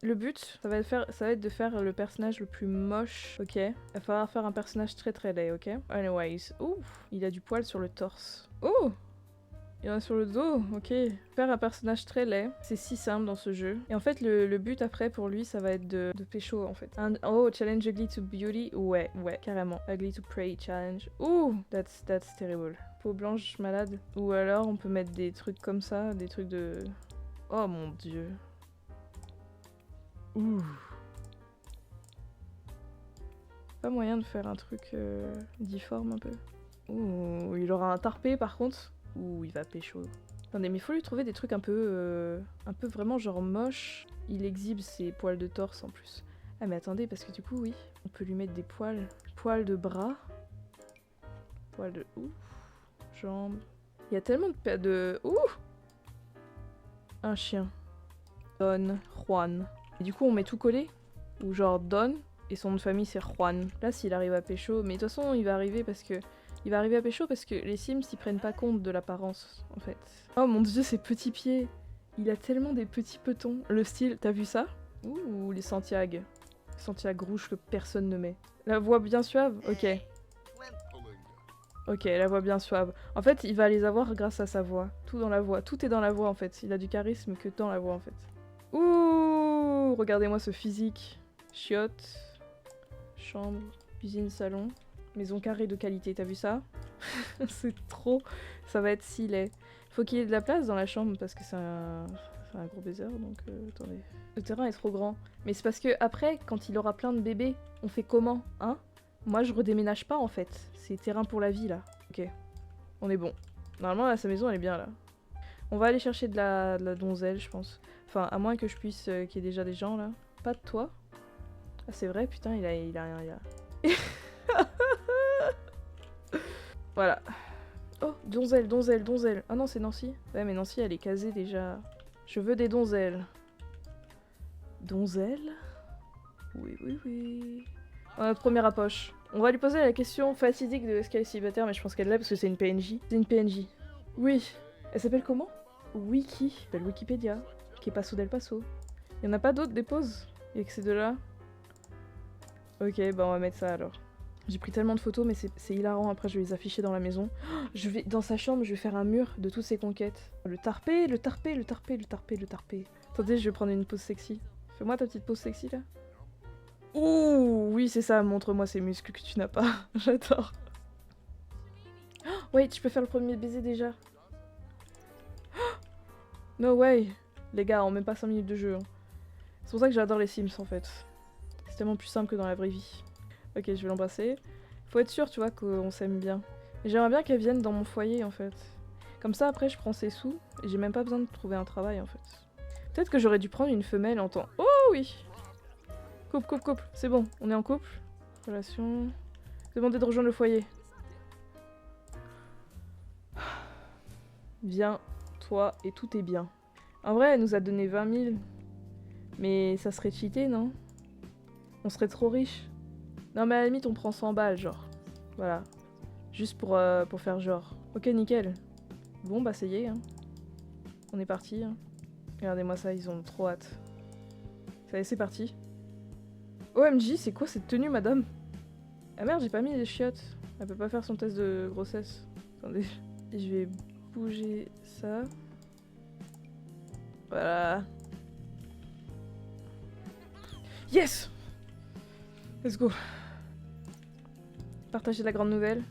Le but, ça va être de faire le personnage le plus moche, ok? Il va falloir faire un personnage très très laid, ok? Anyways, ouh, il a du poil sur le torse. Oh, il y en a sur le dos, ok. Faire un personnage très laid, c'est si simple dans ce jeu. Et en fait, le but après pour lui, ça va être de pécho en fait. Oh, challenge ugly to beauty, ouais, carrément. Ugly to prey challenge. Ouh, that's terrible. Peau blanche malade. Ou alors on peut mettre des trucs comme ça, des trucs de... Oh mon dieu. Ouh. Pas moyen de faire un truc difforme un peu. Ouh, il aura un tarpé par contre. Ouh, il va pécho. Attendez, mais il faut lui trouver des trucs un peu vraiment genre moche. Il exhibe ses poils de torse en plus. Ah mais attendez, parce que du coup, oui, on peut lui mettre des poils. Poils de bras. Poils de... Ouh. Jambes. Il y a tellement de... Ouh. Un chien. Don Juan. Et du coup, on met tout collé. Ou genre Don, et son nom de famille c'est Juan. Là, s'il arrive à pécho, mais de toute façon, il va arriver parce que... Il va arriver à pécho parce que les Sims, ils prennent pas compte de l'apparence, en fait. Oh mon dieu, ses petits pieds. Il a tellement des petits petons. Le style, t'as vu ça? Ouh, les Santiago. Santiago rouge que personne ne met. La voix bien suave? Ok. Ok, la voix bien suave. En fait, il va les avoir grâce à sa voix. Tout dans la voix. Tout est dans la voix, en fait. Il a du charisme que dans la voix, en fait. Ouh, regardez-moi ce physique. Chiotte. Chambre. Cuisine, salon. Maison carrée de qualité, t'as vu ça? C'est trop... Ça va être si laid. Faut qu'il y ait de la place dans la chambre parce que c'est un gros baiser, donc attendez. Le terrain est trop grand. Mais c'est parce que après, quand il aura plein de bébés, on fait comment, hein? Moi, je redéménage pas, en fait. C'est terrain pour la vie, là. Ok. On est bon. Normalement, là, sa maison, elle est bien, là. On va aller chercher de la donzelle, je pense. Enfin, à moins que je puisse... qu'il y ait déjà des gens, là. Pas de toi. Ah, c'est vrai, putain, il a... Voilà. Oh, donzelle. Ah non, c'est Nancy. Ouais, mais Nancy, elle est casée déjà. Je veux des donzelles. Donzelle? Oui. Notre première approche. On va lui poser la question fatidique de est-ce qu'elle est célibataire, mais je pense qu'elle l'est parce que c'est une PNJ. C'est une PNJ. Oui. Elle s'appelle comment? Wiki. Elle s'appelle Wikipédia. Qui est Paso del Paso. Y'en a pas d'autres des pauses? Y'a que ces deux-là? Ok, bah on va mettre ça alors. J'ai pris tellement de photos, mais c'est hilarant. Après, je vais les afficher dans la maison. Je vais dans sa chambre, je vais faire un mur de toutes ses conquêtes. Le tarpé. Attendez, je vais prendre une pose sexy. Fais-moi ta petite pose sexy là. Ouh, oui, c'est ça. Montre-moi ces muscles que tu n'as pas. J'adore. Wait, je peux faire le premier baiser déjà. No way. Les gars, on met pas 5 minutes de jeu. Hein. C'est pour ça que j'adore les Sims en fait. C'est tellement plus simple que dans la vraie vie. Ok, je vais l'embrasser. Faut être sûr, tu vois, qu'on s'aime bien. Et j'aimerais bien qu'elle vienne dans mon foyer, en fait. Comme ça, après, je prends ses sous, et j'ai même pas besoin de trouver un travail, en fait. Peut-être que j'aurais dû prendre une femelle en temps... Oh oui! Couple. C'est bon, on est en couple. Relation... Demandez de rejoindre le foyer. Viens, toi, et tout est bien. En vrai, elle nous a donné 20 000. Mais ça serait cheaté, non? On serait trop riche. Non, mais à la limite, on prend 100 balles, genre. Voilà. Juste pour faire genre. Ok, nickel. Bon, bah, ça y est, hein. On est parti. Hein. Regardez-moi ça, ils ont trop hâte. Ça y est, c'est parti. OMG, c'est quoi cette tenue, madame? Ah merde, j'ai pas mis les chiottes. Elle peut pas faire son test de grossesse. Attendez. Je vais bouger ça. Voilà. Yes! Let's go. Partager la grande nouvelle.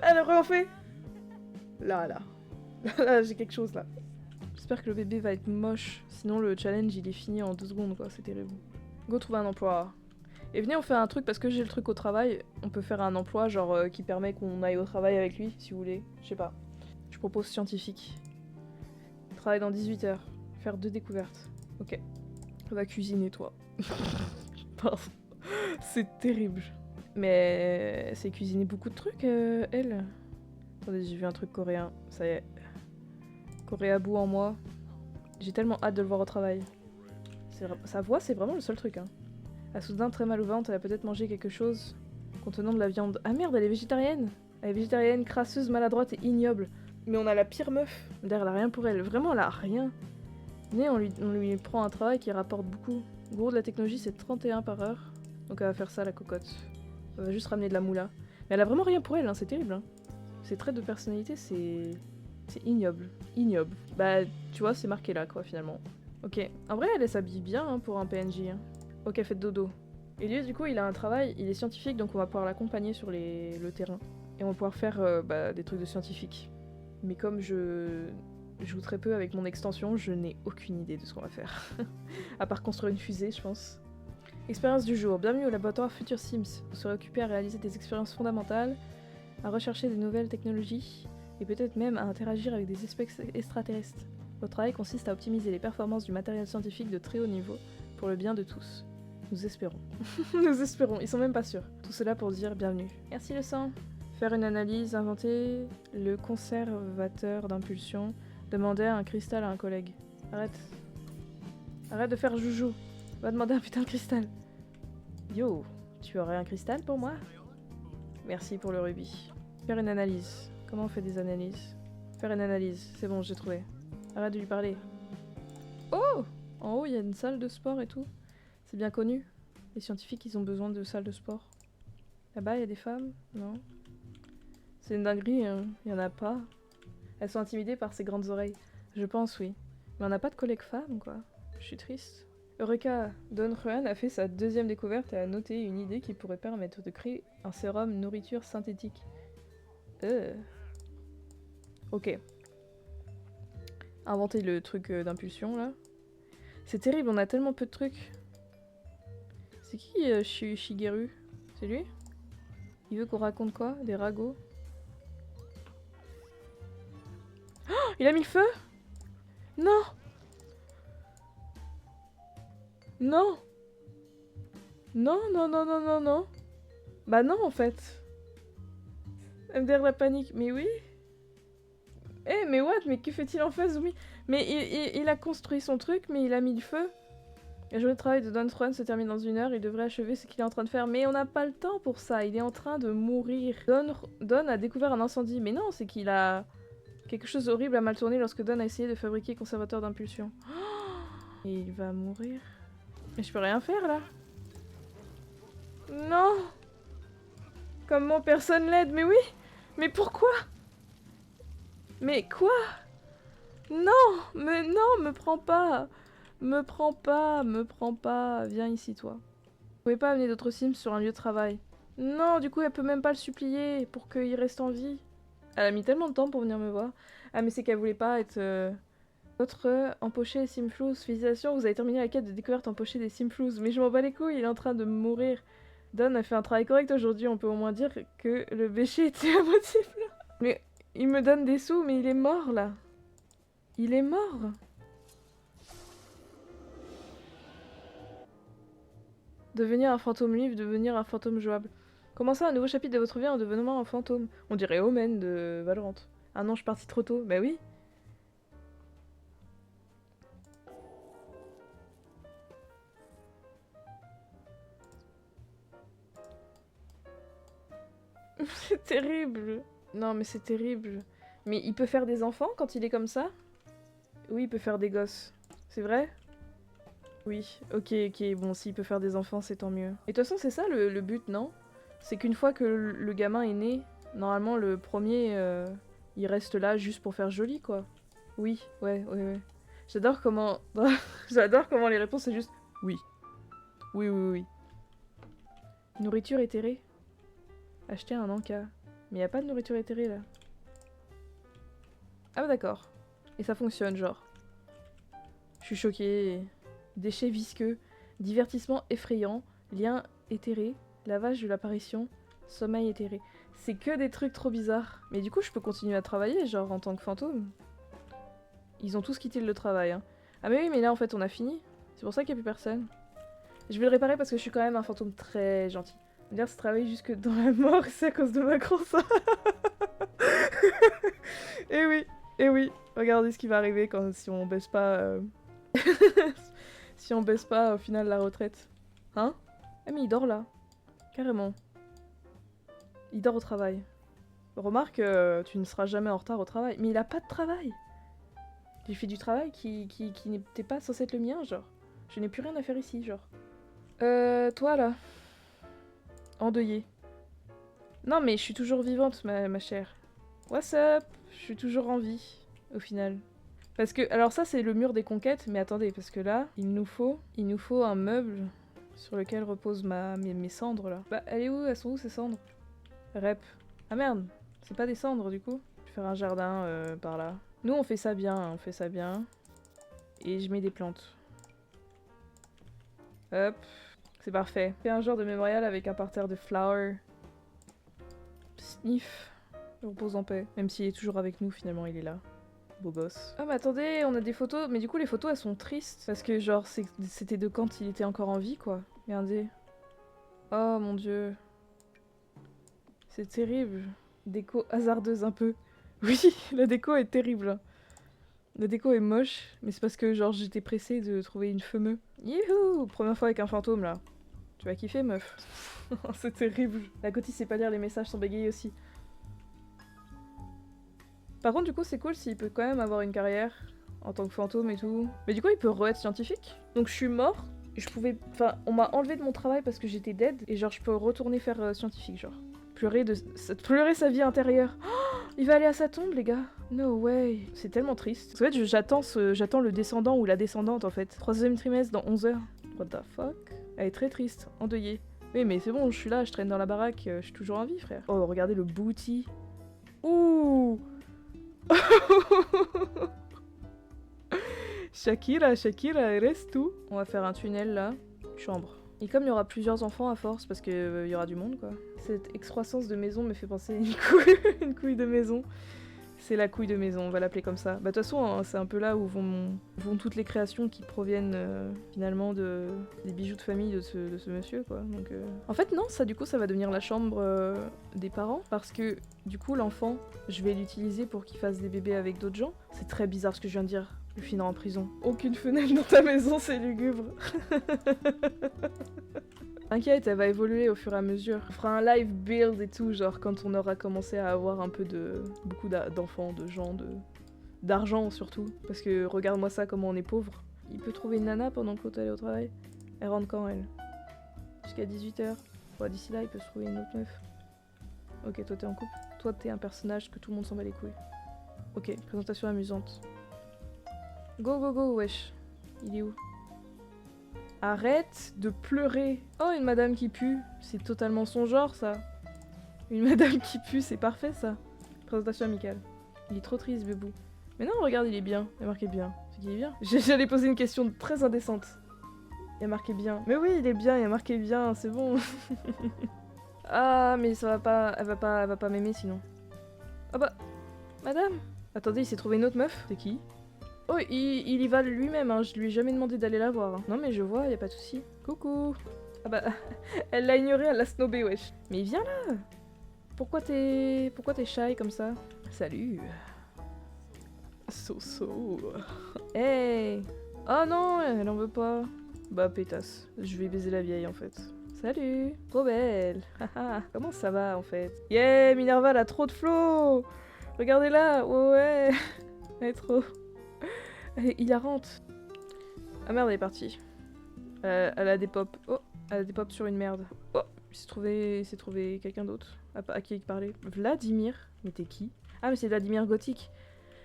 Elle a vraiment fait. Là, j'ai quelque chose là. J'espère que le bébé va être moche. Sinon, le challenge il est fini en 2 secondes quoi, c'est terrible. Go trouver un emploi. Et venez, on fait un truc parce que j'ai le truc au travail. On peut faire un emploi genre qui permet qu'on aille au travail avec lui si vous voulez. Je sais pas. Je propose scientifique. Travail dans 18 heures. Faire 2 découvertes. Ok. On va cuisiner toi. Pardon. C'est terrible. Mais c'est cuisiner beaucoup de trucs, elle. Attendez, j'ai vu un truc coréen. Ça y est. Coréabou en moi. J'ai tellement hâte de le voir au travail. Sa voix, c'est vraiment le seul truc. Hein. À soudain, très mal au ventre, elle a peut-être mangé quelque chose contenant de la viande. Ah merde, elle est végétarienne! Elle est végétarienne, crasseuse, maladroite et ignoble. Mais on a la pire meuf. D'ailleurs, elle a rien pour elle. Vraiment, elle a rien. Mais on lui prend un travail qui rapporte beaucoup. Le gros de la technologie, c'est 31 par heure. Donc elle va faire ça, la cocotte. Elle va juste ramener de la moula. Mais elle a vraiment rien pour elle, hein, c'est terrible. Hein. Ses traits de personnalité, c'est ignoble. Ignoble. Bah, tu vois, c'est marqué là, quoi, finalement. Ok. En vrai, elle s'habille bien hein, pour un PNJ. Hein. Ok, faites dodo. Et lui, du coup, il a un travail, il est scientifique, donc on va pouvoir l'accompagner sur le terrain. Et on va pouvoir faire des trucs de scientifique. Mais comme je joue très peu avec mon extension, je n'ai aucune idée de ce qu'on va faire. À part construire une fusée, je pense. Expérience du jour. Bienvenue au laboratoire Future Sims. Vous serez occupé à réaliser des expériences fondamentales, à rechercher des nouvelles technologies, et peut-être même à interagir avec des espèces extraterrestres. Votre travail consiste à optimiser les performances du matériel scientifique de très haut niveau pour le bien de tous. Nous espérons. Nous espérons, ils sont même pas sûrs. Tout cela pour dire bienvenue. Merci le sang. Faire une analyse, inventer le conservateur d'impulsion, demander un cristal à un collègue. Arrête. Arrête de faire joujou. Va demander un putain de cristal. Yo, tu aurais un cristal pour moi? Merci pour le rubis. Faire une analyse. Comment on fait des analyses? Faire une analyse, c'est bon, j'ai trouvé. Arrête de lui parler. Oh! En haut, il y a une salle de sport et tout. C'est bien connu. Les scientifiques, ils ont besoin de salles de sport. Là-bas, il y a des femmes? Non. C'est une dinguerie, hein. Il y en a pas. Elles sont intimidées par ses grandes oreilles. Je pense, oui. Mais on n'a pas de collègues femmes, quoi. Je suis triste. Eureka! Don Juan a fait sa deuxième découverte et a noté une idée qui pourrait permettre de créer un sérum nourriture synthétique. Ok. Inventer le truc d'impulsion, là. C'est terrible, on a tellement peu de trucs. C'est qui Shigeru? C'est lui? Il veut qu'on raconte quoi? Des ragots? Oh, il a mis le feu? Non! Non! Non, non, non, non, non, non. Bah non, en fait. MDR la panique. Mais oui. Eh, mais what? Mais que fait-il en face, Zumi? Mais il a construit son truc, mais il a mis le feu. La journée de travail de Don Juan se termine dans 1 heure. Il devrait achever ce qu'il est en train de faire. Mais on n'a pas le temps pour ça. Il est en train de mourir. Don a découvert un incendie. Mais non, c'est qu'il a... Quelque chose d'horrible a mal tourné lorsque Don a essayé de fabriquer conservateur d'impulsion. Et il va mourir. Mais je peux rien faire, là. Non! Comment personne l'aide? Mais oui! Mais pourquoi? Mais quoi? Non! Mais non, me prends pas! Me prends pas, me prends pas. Viens ici, toi. Vous pouvez pas amener d'autres Sims sur un lieu de travail. Non, du coup, elle peut même pas le supplier pour qu'il reste en vie. Elle a mis tellement de temps pour venir me voir. Ah, mais c'est qu'elle voulait pas être... Votre empoché Simflouz. Félicitations, vous avez terminé la quête de découverte empochée des Simflouz. Mais je m'en bats les couilles, il est en train de mourir. Don a fait un travail correct aujourd'hui, on peut au moins dire que le péché était à moitié plein. Mais il me donne des sous, mais il est mort là. Il est mort. Devenir un fantôme libre, devenir un fantôme jouable. Commencez un nouveau chapitre de votre vie en devenant un fantôme. On dirait Omen de Valorant. Ah non, je suis partie trop tôt. Bah oui. C'est terrible. Non, mais c'est terrible. Mais il peut faire des enfants quand il est comme ça? Oui, il peut faire des gosses. C'est vrai? Oui, ok, ok, bon, s'il peut faire des enfants, c'est tant mieux. Et de toute façon, c'est ça le but, non? C'est qu'une fois que le gamin est né, normalement, le premier, il reste là juste pour faire joli, quoi. Oui, ouais, ouais, ouais. J'adore comment... J'adore comment les réponses, c'est juste... Oui. Oui, oui, oui. Nourriture éthérée. Acheter un encas. Mais y a pas de nourriture éthérée, là. Ah, d'accord. Et ça fonctionne, genre. Je suis choquée. Déchets visqueux, divertissement effrayant, lien éthéré, lavage de l'apparition, sommeil éthéré. C'est que des trucs trop bizarres. Mais du coup, je peux continuer à travailler, genre en tant que fantôme. Ils ont tous quitté le travail, hein. Ah mais oui, mais là, en fait, on a fini. C'est pour ça qu'il n'y a plus personne. Je vais le réparer parce que je suis quand même un fantôme très gentil. Dire se travailler jusque dans la mort, c'est à cause de Macron, ça. Et oui, et oui. Regardez ce qui va arriver si on baisse pas... Si on baisse pas au final la retraite. Hein? Ah mais il dort là. Carrément. Il dort au travail. Remarque, tu ne seras jamais en retard au travail. Mais il a pas de travail. J'ai fait du travail qui n'était pas censé être le mien, genre. Je n'ai plus rien à faire ici, genre. Toi là. Endeuillée. Non mais je suis toujours vivante, ma chère. What's up? Je suis toujours en vie, au final. Parce que, alors ça c'est le mur des conquêtes, mais attendez, parce que là, il nous faut un meuble sur lequel reposent mes cendres là. Bah, elle est où? Elles sont où ces cendres? Rep. Ah merde, c'est pas des cendres du coup. Je vais faire un jardin par là. Nous on fait ça bien, on fait ça bien. Et je mets des plantes. Hop, c'est parfait. Fais un genre de mémorial avec un parterre de flowers. Sniff. Il repose en paix. Même s'il est toujours avec nous, finalement il est là. Beau gosse. Ah mais attendez, on a des photos. Mais du coup les photos elles sont tristes. Parce que genre c'était de quand il était encore en vie quoi. Regardez. Oh mon dieu. C'est terrible. Déco hasardeuse un peu. Oui, la déco est terrible. La déco est moche, mais c'est parce que genre j'étais pressée de trouver une fameuse. Youhou! Première fois avec un fantôme là. Tu vas kiffer meuf. C'est terrible. La Coty sait pas lire les messages, sont bégayés aussi. Par contre du coup c'est cool s'il peut quand même avoir une carrière en tant que fantôme et tout. Mais du coup il peut re-être scientifique. Donc je suis mort, je pouvais... Enfin on m'a enlevé de mon travail parce que j'étais dead et genre je peux retourner faire scientifique genre. Pleurer sa vie intérieure. Oh, il va aller à sa tombe, les gars. No way. C'est tellement triste. En fait, j'attends le descendant ou la descendante, en fait. 3e trimestre dans 11 heures. What the fuck? Elle est très triste, endeuillée. Oui, mais c'est bon, je suis là, je traîne dans la baraque, je suis toujours en vie, frère. Oh, regardez le booty. Ouh. Shakira, elle reste tout. On va faire un tunnel, là. Chambre. Et comme il y aura plusieurs enfants à force, parce qu'il y aura du monde quoi. Cette excroissance de maison me fait penser à une couille de maison. C'est la couille de maison, on va l'appeler comme ça. Bah de toute façon, hein, c'est un peu là où vont toutes les créations qui proviennent finalement des bijoux de famille de ce monsieur quoi. Donc, en fait non, ça du coup ça va devenir la chambre des parents. Parce que du coup l'enfant, je vais l'utiliser pour qu'il fasse des bébés avec d'autres gens. C'est très bizarre ce que je viens de dire. Je finirai en prison. Aucune fenêtre dans ta maison, c'est lugubre. T'inquiète, elle va évoluer au fur et à mesure. On fera un live build et tout, genre quand on aura commencé à avoir un peu beaucoup d'enfants, de gens, d'argent surtout. Parce que regarde-moi ça, comment on est pauvre. Il peut trouver une nana pendant que l'autre est au travail. Elle rentre quand elle? Jusqu'à 18h. Bon, d'ici là, il peut se trouver une autre meuf. Ok, toi t'es en couple. Toi t'es un personnage que tout le monde s'en bat les couilles. Ok, présentation amusante. Go go go, wesh. Il est où? Arrête de pleurer. Oh, une madame qui pue. C'est totalement son genre, ça. Une madame qui pue, c'est parfait, ça. Présentation amicale. Il est trop triste, bébou. Mais non, regarde, il est bien. Il a marqué bien. C'est qu'il est bien. J'allais poser une question très indécente. Il a marqué bien. Mais oui, il est bien, il a marqué bien, c'est bon. Ah, mais ça va pas... Elle va pas m'aimer, sinon. Ah bah... Madame? Attendez, il s'est trouvé une autre meuf. C'est qui? Oh, il y va lui-même, hein. Je lui ai jamais demandé d'aller la voir. Hein. Non mais je vois, y a pas de souci. Coucou. Ah bah, elle l'a ignoré, elle l'a snobé, wesh. Mais viens là. Pourquoi t'es shy comme ça? Salut. So. Hey. Oh non, elle en veut pas. Bah pétasse, je vais baiser la vieille en fait. Salut. Trop belle. Comment ça va en fait? Yeah, Minerva, elle a trop de flow. Regardez-la, ouais. Elle est trop... Elle est hilarante. Ah merde, elle est partie. Elle a des pop. Oh, elle a des pop sur une merde. Oh, il s'est trouvé quelqu'un d'autre. À qui il parlait? Vladimir. Mais t'es qui? Ah mais c'est Vladimir Gothic.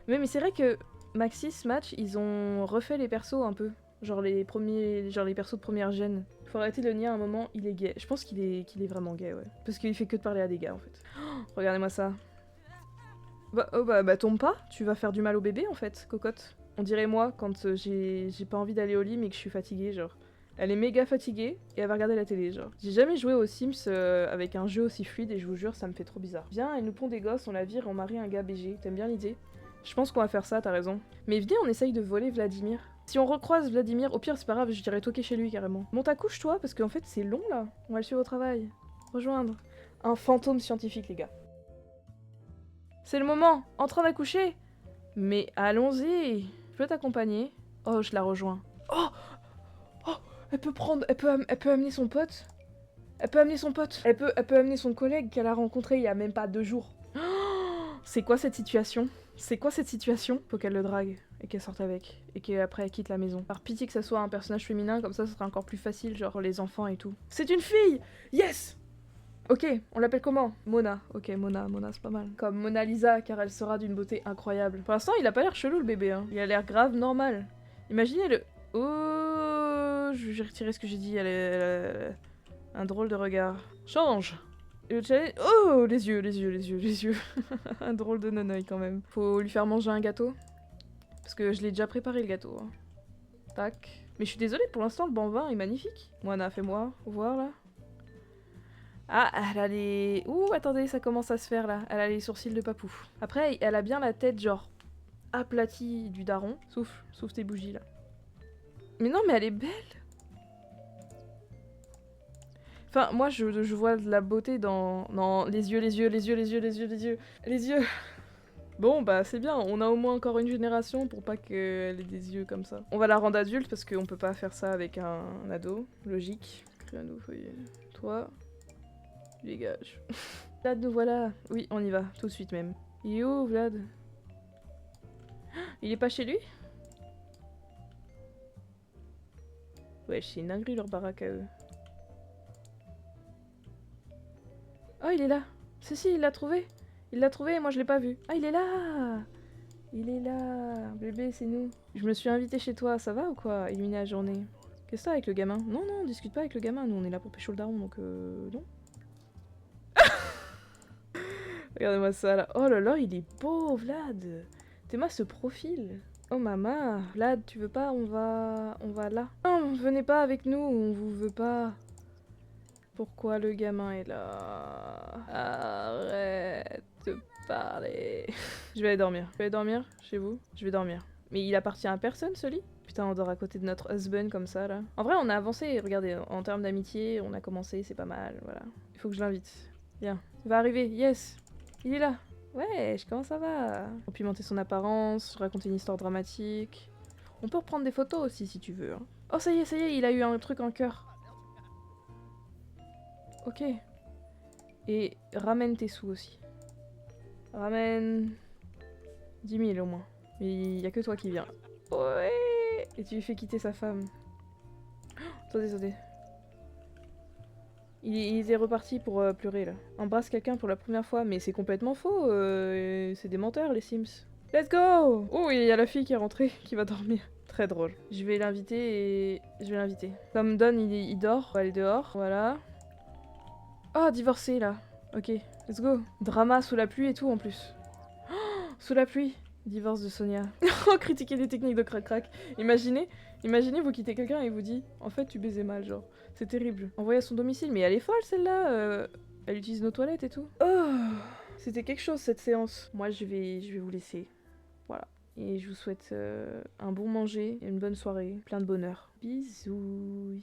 Mais c'est vrai que Maxis Match, ils ont refait les persos un peu. Genre les persos de première gêne. Faut arrêter de le nier à un moment, il est gay. Je pense qu'il est vraiment gay, ouais. Parce qu'il fait que de parler à des gars en fait. Oh, regardez-moi ça. Bah tombe pas, tu vas faire du mal au bébé en fait, cocotte. On dirait moi quand j'ai pas envie d'aller au lit mais que je suis fatiguée, genre. Elle est méga fatiguée et elle va regarder la télé, genre. J'ai jamais joué aux Sims avec un jeu aussi fluide et je vous jure, ça me fait trop bizarre. Viens, elle nous pond des gosses, on la vire, on marie un gars BG. T'aimes bien l'idée? Je pense qu'on va faire ça, t'as raison. Mais viens, on essaye de voler Vladimir. Si on recroise Vladimir, au pire c'est pas grave, je dirais toquer chez lui carrément. Monte à couche toi, parce qu'en fait c'est long là. On va le suivre au travail. Rejoindre. Un fantôme scientifique, les gars. C'est le moment, en train d'accoucher. Mais allons-y. Je peux t'accompagner. Oh, je la rejoins. Oh, elle peut amener son pote. Elle peut amener son pote. Elle peut amener son collègue qu'elle a rencontré il y a même pas 2 jours. Oh, c'est quoi cette situation? Faut qu'elle le drague. et qu'elle sorte avec. Et qu'après elle quitte la maison. Par pitié que ça soit un personnage féminin, comme ça sera encore plus facile, genre pour les enfants et tout. C'est une fille! Yes! Ok, on l'appelle comment? Mona. Ok, Mona c'est pas mal. Comme Mona Lisa, car elle sera d'une beauté incroyable. Pour l'instant, il a pas l'air chelou le bébé, hein. Il a l'air grave normal. Imaginez le... Oh, j'ai retiré ce que j'ai dit, elle a un drôle de regard. Change! Et le challenge... Oh, les yeux. Un drôle de non-oeil quand même. Faut lui faire manger un gâteau. Parce que je l'ai déjà préparé le gâteau. Hein. Tac. Mais je suis désolée, pour l'instant le bambin est magnifique. Moana, fais-moi voir là. Ah, elle a les... Ouh, attendez, ça commence à se faire là. Elle a les sourcils de papou. Après, elle a bien la tête genre aplatie du daron. Souffle tes bougies là. Mais non, mais elle est belle. Enfin, moi je vois de la beauté dans... Non, les yeux. Bon, bah c'est bien, on a au moins encore une génération pour pas qu'elle ait des yeux comme ça. On va la rendre adulte parce qu'on peut pas faire ça avec un ado, logique. Créer un nouveau foyer. Toi, dégage. Vlad, nous voilà. Oui, on y va, tout de suite même. Il est où, Vlad? Il est pas chez lui? Ouais, c'est une dinguerie leur baraque à eux. Oh, il est là. Si, il l'a trouvé. Il l'a trouvé et moi je l'ai pas vu. Ah, il est là! Il est là! Bébé, c'est nous. Je me suis invitée chez toi, ça va ou quoi? Illuminer la journée. Qu'est-ce que t'as avec le gamin? Non, on discute pas avec le gamin, nous on est là pour pécho le daron, donc non. Regardez-moi ça là. Oh là là, il est beau, Vlad! T'es-moi ce profil. Oh maman, Vlad, tu veux pas? On va là. Non, venez pas avec nous, on vous veut pas. Pourquoi le gamin est là? Arrête de parler. Je vais aller dormir. Je vais aller dormir chez vous. Je vais dormir. Mais il appartient à personne ce lit? Putain, on dort à côté de notre husband comme ça là. En vrai, on a avancé, regardez, en termes d'amitié, on a commencé, c'est pas mal, voilà. Il faut que je l'invite. Viens. Il va arriver, yes. Il est là. Ouais, comment ça va? On peut pimenter son apparence, raconter une histoire dramatique. On peut reprendre des photos aussi si tu veux. Hein. Oh, ça y est, il a eu un truc en cœur. Ok. Et ramène tes sous aussi. Ramène 10 000 au moins. Mais il y a que toi qui viens. Ouais. Et tu lui fais quitter sa femme. Oh, attendez. Il est reparti pour pleurer là. Embrasse quelqu'un pour la première fois, mais c'est complètement faux. C'est des menteurs les Sims. Let's go! Oh, il y a la fille qui est rentrée, qui va dormir. Très drôle. Je vais l'inviter et... Je vais l'inviter. Comme Don, il dort. On va aller dehors. Voilà. Oh, divorcé là. Ok, let's go. Drama sous la pluie et tout en plus. Oh, sous la pluie. Divorce de Sonia. Oh, critiquer des techniques de crac-crac. Imaginez vous quittez quelqu'un et vous dit en fait tu baisais mal, genre. C'est terrible. Envoyé à son domicile, mais elle est folle celle-là. Elle utilise nos toilettes et tout. Oh, c'était quelque chose cette séance. Moi je vais vous laisser. Voilà. Et je vous souhaite un bon manger et une bonne soirée. Plein de bonheur. Bisous.